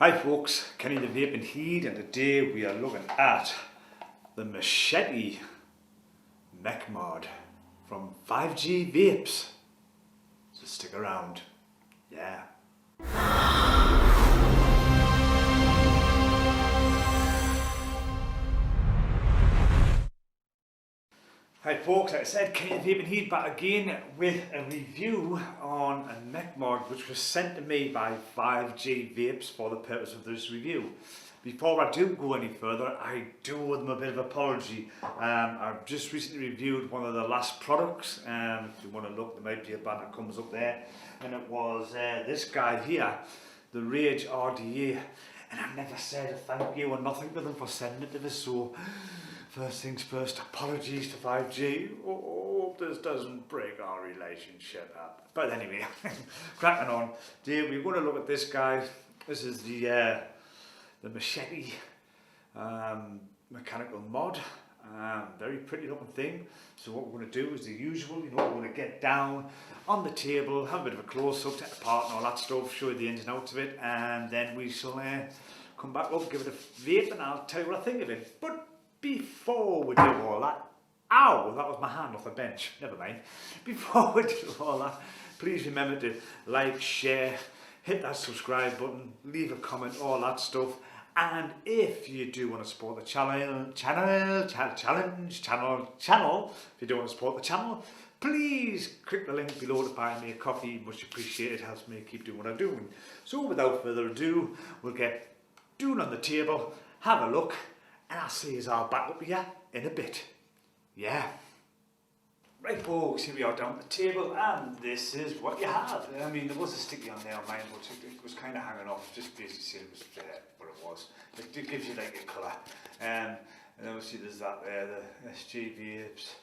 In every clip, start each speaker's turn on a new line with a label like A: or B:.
A: Hi folks, Kenny the Vaping Heat, and today we are looking at the Machete Mech mod from 5GVAPE. So stick around, yeah. Hi folks, like I said, Kenny the Vaping Heat back again with a review on a mech mod which was sent to me by 5GVAPE for the purpose of this review. Before I do go any further, I do owe them a bit of apology. I've just recently reviewed one of the last products. If you want to look, there might be a banner that comes up there, and it was this guy here, the Rage RDA, and I never said a thank you or nothing to them for sending it to us. So first things first, apologies to 5G. Oh, this doesn't break our relationship up. But anyway, cracking on. Today we're going to look at this guy. This is the Machete mechanical mod. Very pretty looking thing. So what we're going to do is the usual. We're going to get down on the table, have a bit of a close up, take it apart and all that stuff, show you the ins and outs of it, and then we shall come back up, give it a vape, and I'll tell you what I think of it. But before we do all that, ow, that was my hand off the bench, never mind. Before we do all that, please remember to like, share, hit that subscribe button, leave a comment, all that stuff. And if you do want to support the channel, if you do want to support the channel, please click the link below to buy me a coffee. Much appreciated, helps me keep doing what I'm doing. So without further ado, we'll get down on the table, have a look, and I'll see you all back up here in a bit. Yeah. Right folks, here we are down at the table, and this is what you have. I mean, there was a sticky on there on mine, but it was kind of hanging off, just basically saying it was what it was. It gives you like a colour. And obviously there's that there, the SGVAPE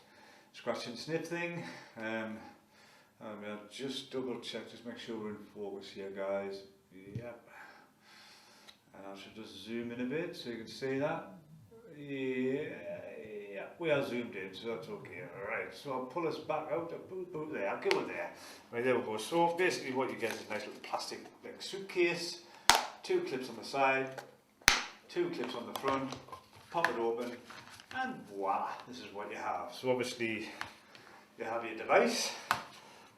A: scratch and sniff thing. I'll just double check, just make sure we're in focus here guys. Yep. And I should just zoom in a bit so you can see that. Yeah, we are zoomed in, so that's okay. Alright, so I'll pull us back out, boot there, I'll go in there. Right, there we go. So basically what you get is a nice little plastic like suitcase, 2 clips on the side, 2 clips on the front, pop it open, and voila, this is what you have. So obviously you have your device,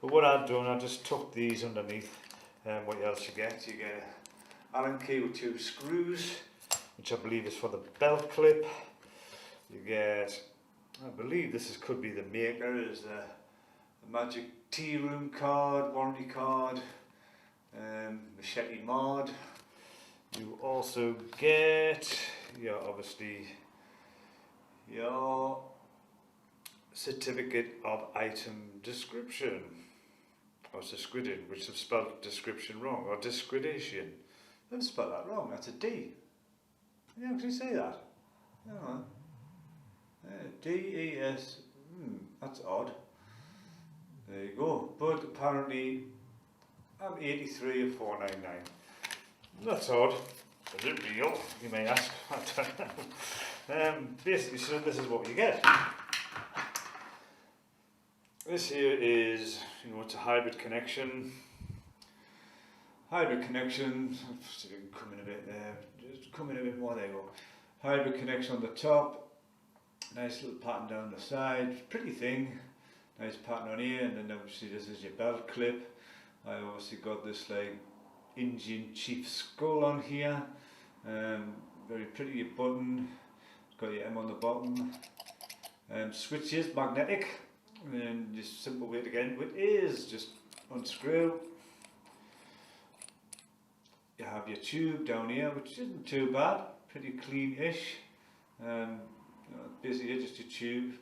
A: but what I've done, I just tucked these underneath. What else you get? You get an Allen key with 2 screws, which I believe is for the belt clip. You get, I believe this could be the maker, is the Magic Tea Room card, warranty card, Machete mod. You also get obviously your certificate of item description, or discredit, which have spelled description wrong, or discredation. They've spelled that wrong, that's a D. You actually say that? No. D-E-S, that's odd. There you go. But apparently I'm 83 of 499. That's odd. Is it real? You may ask. I don't know. Basically, so this is what you get. This here is, it's a hybrid connection. Hybrid connection, see if we can come in a bit there. Just come in a bit more, there you go. Hybrid connection on the top. Nice little pattern down the side, pretty thing. Nice pattern on here, and then obviously this is your belt clip. I obviously got this like Indian chief skull on here. Very pretty button. Got your M on the bottom. Switches, magnetic. And then just simple way to get into it is just unscrew. You have your tube down here, which isn't too bad, pretty clean-ish. Basically just your tube,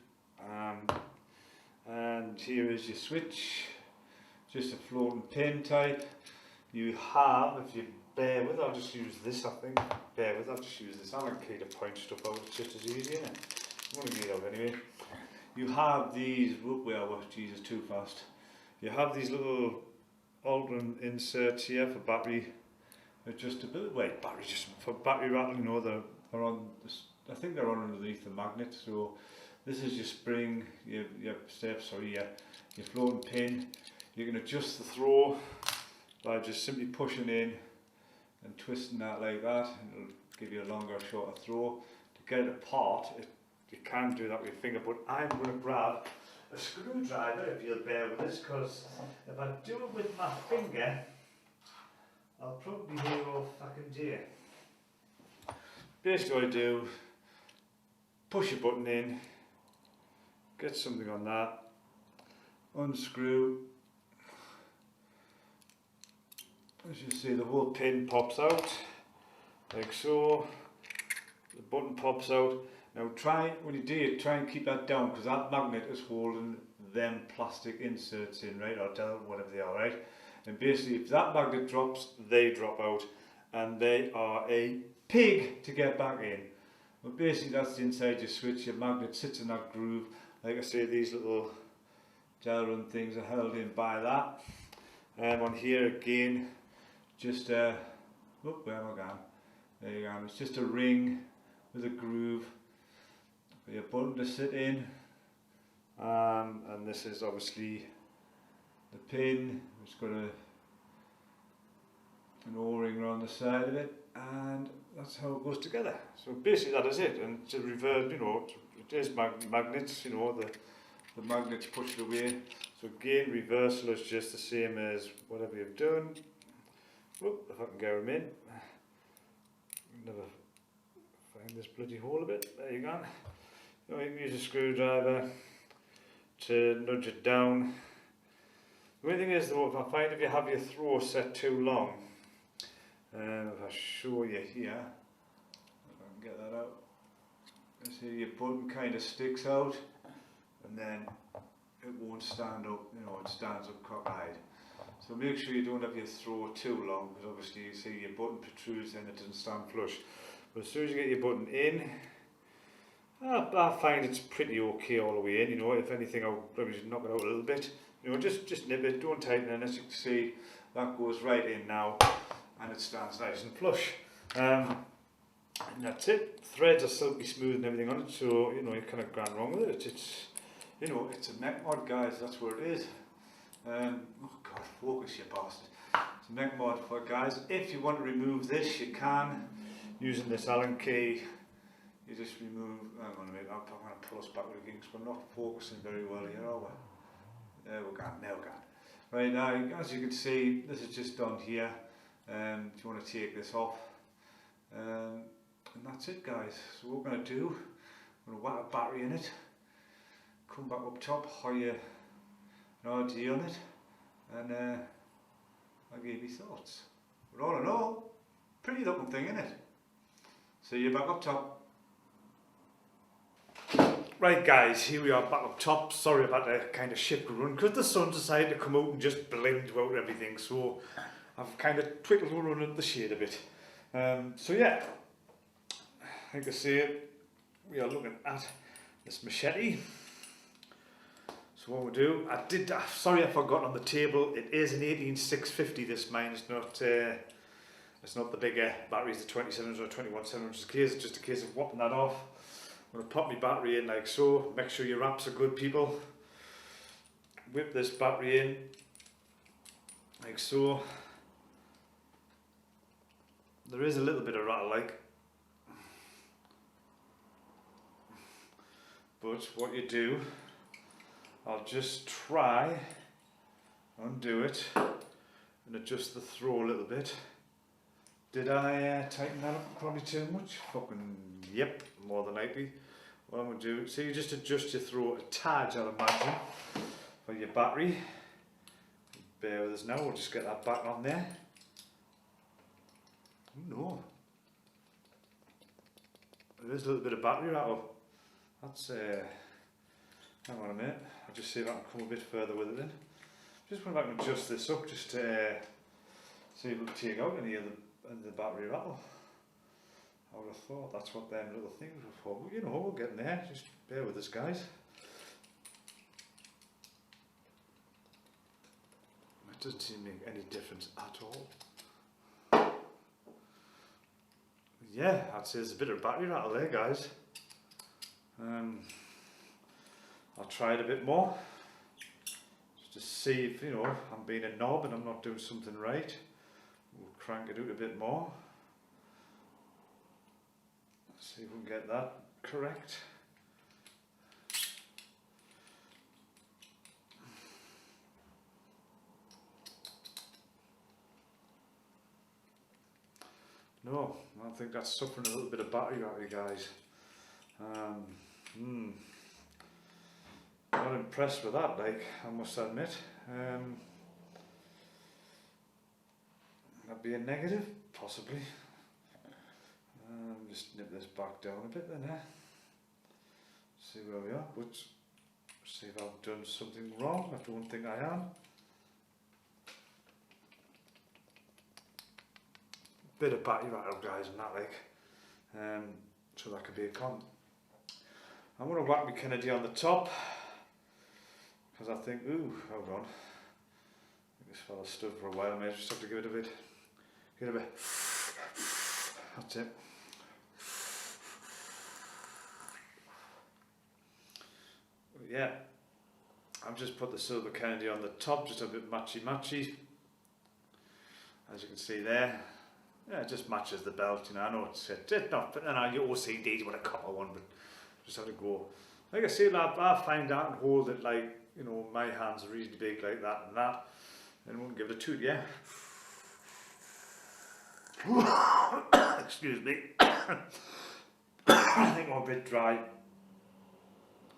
A: and here is your switch, just a floating pin type. You have, if you bear with, I'll just use this, I think, I'll just use this Allen key to point stuff out, it's just as easy, isn't it? I'm going to get it out anyway. You have these, Jesus, too fast. You have these little Aldrin inserts here for battery adjustability, for battery rattle, they're on this. I think they're on underneath the magnet. So this is your spring, your floating pin. You can adjust the throw by just simply pushing in and twisting that like that, and it'll give you a longer, shorter throw. To get it apart, you can do that with your finger, but I'm going to grab a screwdriver, if you'll bear with us, because if I do it with my finger, I'll probably hear all fucking dear. Basically what I do, push your button in, get something on that, unscrew. As you see, the whole pin pops out, like so. The button pops out. Now when you do it, try and keep that down, because that magnet is holding them plastic inserts in, right, or whatever they are, right? And basically, if that magnet drops, they drop out, and they are a pig to get back in. But basically, that's the inside your switch. Your magnet sits in that groove. Like I say, these little gel run things are held in by that. On here again, just where am I going? There you go. It's just a ring with a groove for your button to sit in. And this is obviously the pin. It's got an O-ring around the side of it, and that's how it goes together. So basically that is it. And to reverse, you know, it is magnets, you know, the magnets push it away. So again, reversal is just the same as whatever you've done. Whoop, if I can get them in. Never find this bloody hole a bit. There you go. You know, you can use a screwdriver to nudge it down. The only thing is though, if I find if you have your throw set too long, if I show you here, if I can get that out, you see your button kind of sticks out, and then it won't stand up, you know, it stands up cockeyed. So make sure you don't have your throw too long, because obviously you see your button protrudes and it doesn't stand flush. But as soon as you get your button in, I find it's pretty okay all the way in. You know, if anything, I'll probably just knock it out a little bit. You know, just nip it, don't tighten it. As you can see, that goes right in now, and it stands nice and flush. And that's it. Threads are silky smooth and everything on it, so you know you kind of gone wrong with it. It's, you know, it's a mech mod, guys. That's where it is. Oh God, focus, you bastard. It's a mech mod for guys. If you want to remove this, you can using this Allen key. You just remove. Hang on a minute. I'm going to pull us back with the because we're not focusing very well here, are we? There we go. Now we go. Right now, as you can see, this is just done here. If you want to take this off, and that's it, guys. So what we're going to do, I'm going to whack a battery in it. Come back up top, hire an RD on it, and I'll give you thoughts. But all in all, pretty looking thing, isn't it? See you back up top. Right guys, here we are back up top. Sorry about the kind of ship run, because the sun decided to come out and just blend out everything, so I've kind of twittled around in the shade a bit. So yeah, like I say, we are looking at this machete. So what we'll do, sorry I forgot on the table, it is an 18650 this mine, it's not the bigger batteries, the 27s or 21.7 inches case, it's just a case of whopping that off. I'm going to pop my battery in like so, make sure your wraps are good, people. Whip this battery in, like so. There is a little bit of rattle like. But what you do, I'll just try, undo it, and adjust the throw a little bit. Did I tighten that up probably too much? Fucking yep, more than likely. What I'm going to do, so you just adjust your throw a tad, I'd imagine, for your battery. Bear with us now, we'll just get that back on there. Oh no. There is a little bit of battery rattle. That's, hang on a minute, I'll just see if I can come a bit further with it then. Just going back and adjust this up, just to see if we can take out any of the battery rattle. I would have thought that's what them little things were for, but you know, we're getting there, just bear with us guys. It doesn't seem to make any difference at all. Yeah, I'd say there's a bit of battery rattle there guys. I'll try it a bit more, just to see if, you know, I'm being a knob and I'm not doing something right. We'll crank it out a bit more. See if we can get that correct. No, I think that's suffering a little bit of battery, guys. Not impressed with that, like, I must admit. That'd be a negative, possibly. Just nip this back down a bit then, see where we are, but see if I've done something wrong. I don't think I am. Bit of battery rattle, guys, and that, like, so that could be a con. I'm going to whack my Kennedy on the top, because I think, ooh, hold on, this fella stood for a while. I may just have to give it a bit, that's it. Yeah, I've just put the silver Kennedy on the top, just a bit matchy, as you can see there. Yeah, it just matches the belt, you know. I know it's not, but then you OCD's with a copper one, but just have to go. Like I say, I find out and hold it, like, you know, my hands are really big like that and that, and won't give it a toot, yeah. Excuse me. I think I'm a bit dry.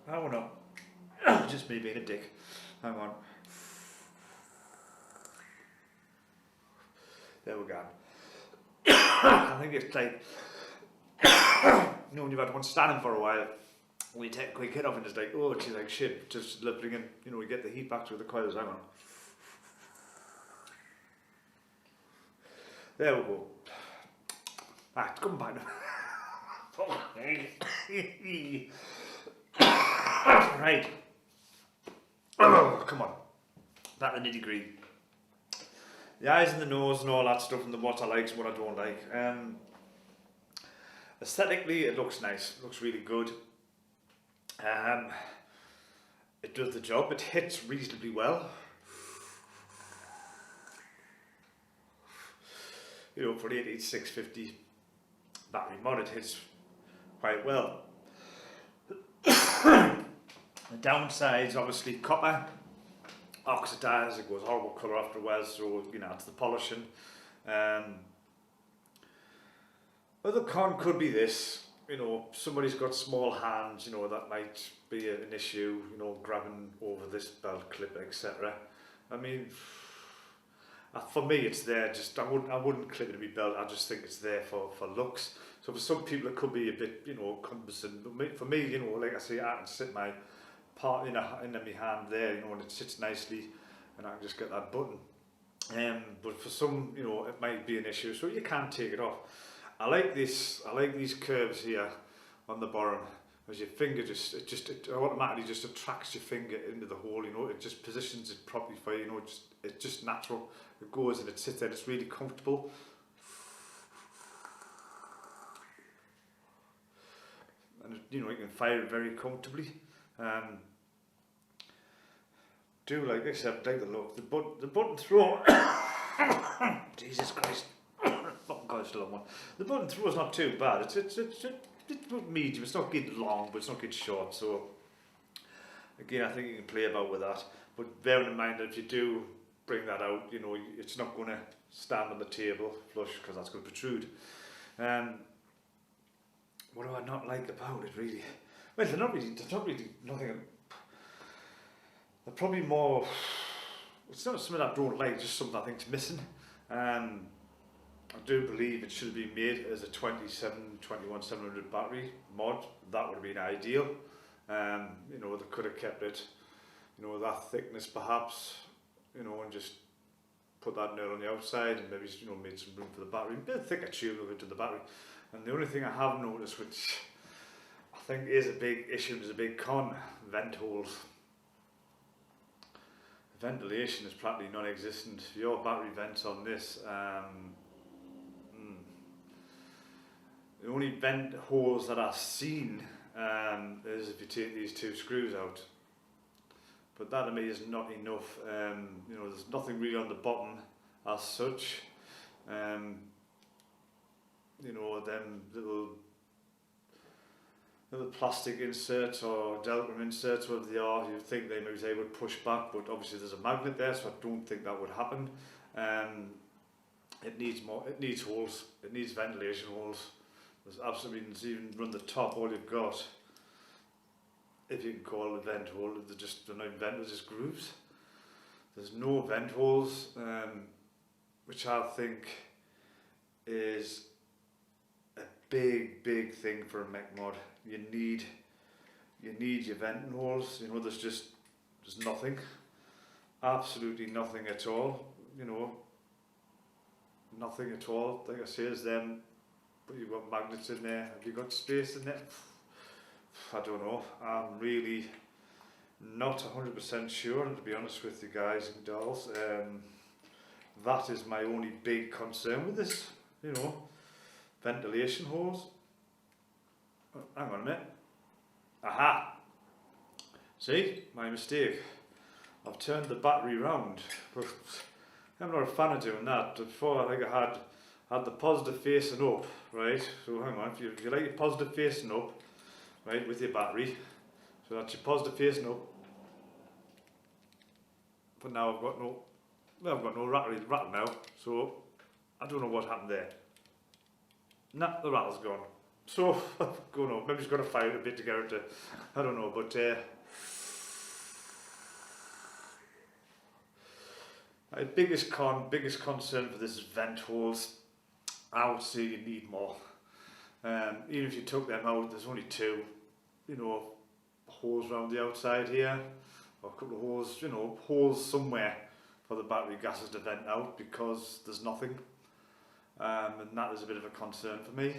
A: I don't know. Just me being a dick. Hang on. There we go. I think it's like, you know, when you've had one standing for a while, when you take a quick hit off and it's like, oh, it's like shit, just bring in, you know, we get the heat back through the coils. Hang on. There we go. Right, come back now. Right. Oh, come on. That the nitty-gritty. The eyes and the nose and all that stuff, and the what I like and what I don't like. Aesthetically, it looks nice. It looks really good. It does the job. It hits reasonably well. You know, for the 8650 battery mod, it hits quite well. The downside's obviously copper. Oxidizes, it goes horrible colour after a while, so, you know, it's the polishing. Other con could be this, you know, somebody's got small hands, you know, that might be an issue, you know, grabbing over this belt clip, etc. I mean, for me it's there, just, I wouldn't clip it to my belt, I just think it's there for looks. So for some people it could be a bit, you know, cumbersome, but for me, you know, like I say, I can sit my part in my hand there, you know, and it sits nicely, and I can just get that button. But for some, you know, it might be an issue, so you can't take it off. I like this. I like these curves here on the bottom, as your finger it automatically just attracts your finger into the hole. You know, it just positions it properly for you. You know, it's just natural. It goes and it sits there. It's really comfortable. And you know, you can fire it very comfortably. Do like this, I like the look. The button throw. Jesus Christ! Fucking God, still on one. The button throw is not too bad. It's medium. It's not getting long, but it's not getting short. So again, I think you can play about with that. But bearing in mind that if you do bring that out, you know, it's not going to stand on the table flush, because that's going to protrude. What do I not like about it, really? Well, there's not really nothing. They're probably more, it's not something I don't like, just something I think's missing. I do believe it should be made as a 21700 battery mod. That would have been ideal. You know, they could have kept it, you know, that thickness perhaps, you know, and just put that nail on the outside, and maybe, you know, made some room for the battery, a bit thicker tube of it to the battery. And the only thing I have noticed, which I think is a big issue, is a big con, vent holes. Ventilation is practically non-existent. Your battery vents on this, the only vent holes that I've seen is if you take these two screws out. But that to me is not enough. You know, there's nothing really on the bottom as such. You know, them little the plastic inserts or delta inserts, whatever they are, you'd think they would push back, but obviously there's a magnet there, so I don't think that would happen. It needs holes, it needs ventilation holes. There's absolutely, even run the top, all you've got, if you can call it a vent hole, they're not even vents, they're just grooves. There's no vent holes, which I think is a big thing for a mech mod. You need your venting holes. You know, there's nothing, absolutely nothing at all. You know, nothing at all. Like I say, there's them, but you've got magnets in there. Have you got space in there? I don't know. I'm really not 100% sure, to be honest with you guys and dolls. That is my only big concern with this. You know, ventilation holes. Hang on a minute. Aha! See, my mistake. I've turned the battery round. I'm not a fan of doing that. Before, I think I had the positive facing up, right? So hang on, if you like your positive facing up, right, with your battery, so that's your positive facing up. But now I've got no rattle now, so I don't know what happened there. Nah, the rattle's gone. So, I don't know, maybe it's got to fire a bit to get it to, I don't know, but my biggest concern for this is vent holes. I would say you need more. Even if you took them out, there's only two, you know, holes around the outside here, or a couple of holes, you know, holes somewhere for the battery gases to vent out, because there's nothing. And that is a bit of a concern for me.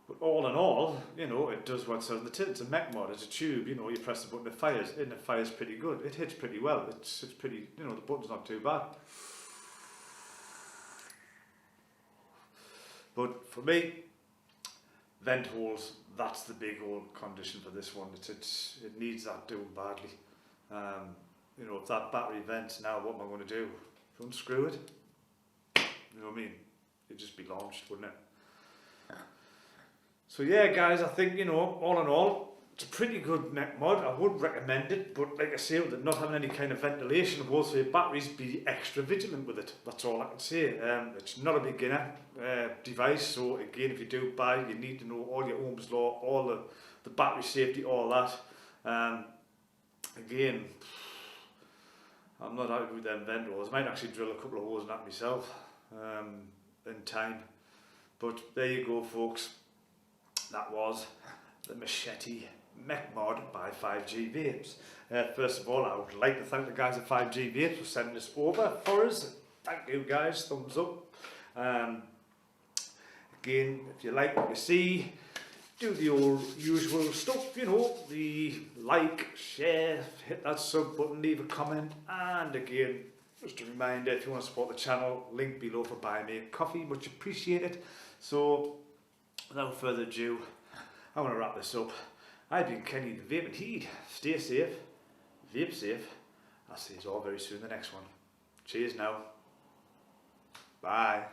A: But all in all, you know, it does what's on the tin. It's a mech mod, it's a tube, you know, you press the button, it fires, and it fires pretty good. It hits pretty well, it's pretty, you know, the button's not too bad. But for me, vent holes, that's the big old condition for this one. It needs that doing badly. You know, if that battery vents now, what am I going to do? Unscrew it? You know what I mean? It'd just be launched, wouldn't it? So yeah, guys, I think, you know, all in all, it's a pretty good mech mod. I would recommend it, but like I say, with it not having any kind of ventilation holes for your batteries, be extra vigilant with it. That's all I can say. It's not a beginner device, so again, if you do buy, you need to know all your Ohm's law, all the battery safety, all that. Again, I'm not happy with them vent holes. I might actually drill a couple of holes in that myself in time. But there you go, folks. That was the Machete Mech mod by 5GVAPE. First of all, I would like to thank the guys at 5GVAPE for sending this over for us. Thank you guys, thumbs up. Again, if you like what you see, do the old usual stuff, you know, the like, share, hit that sub button, leave a comment, and again, just a reminder, if you want to support the channel, link below for buying me a coffee, much appreciated. So, without further ado, I want to wrap this up. I've been Kenny the Vaping Heed. Stay safe, vape safe. I'll see you all very soon in the next one. Cheers now. Bye.